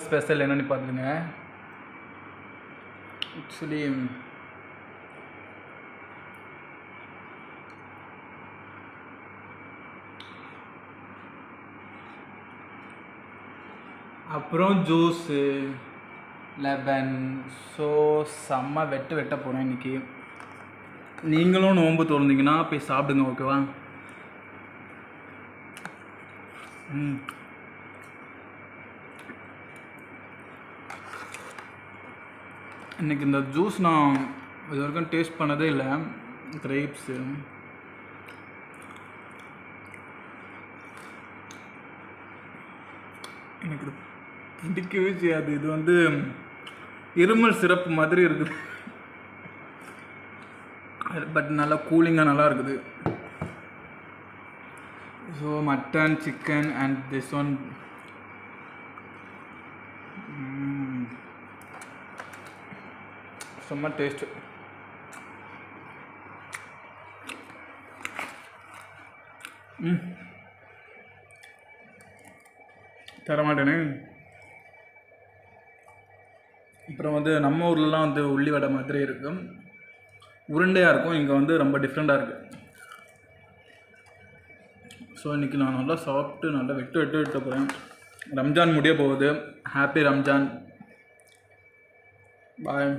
Special என்னென்னு பார்த்துருங்க. Actually அப்புறம் ஜூஸு லெமன். ஸோ செம்ம வெட்ட போகிறேன் இன்றைக்கி. நீங்களும் நோன்பு திறந்தீங்கன்னா போய் சாப்பிடுங்க, ஓகேவா? இன்றைக்கி இந்த ஜூஸ் நான் இது வரைக்கும் டேஸ்ட் பண்ணதே இல்லை. கிரேப்ஸு எனக்கு பிடிக்கவே செய்யாது. இது வந்து இருமல் சிரப்பு மாதிரி இருக்குது, பட் நல்லா கூலிங்காக நல்லா இருக்குது. So mutton, chicken and this one செம்ம டேஸ்ட்டு. தரமாட்டேனே. அப்புறம் வந்து நம்ம ஊர்லலாம் வந்து உள்ளி வடை மாதிரி இருக்கும், உருண்டையாக இருக்கும். இங்கே வந்து ரொம்ப டிஃப்ரெண்ட்டாக இருக்குது. ஸோ இன்றைக்கி நான் நல்லா சாப்பிட்டு நல்லா வெட்ட போகிறேன். ரம்ஜான் முடிய போகுது. ஹாப்பி ரம்ஜான். பாய்.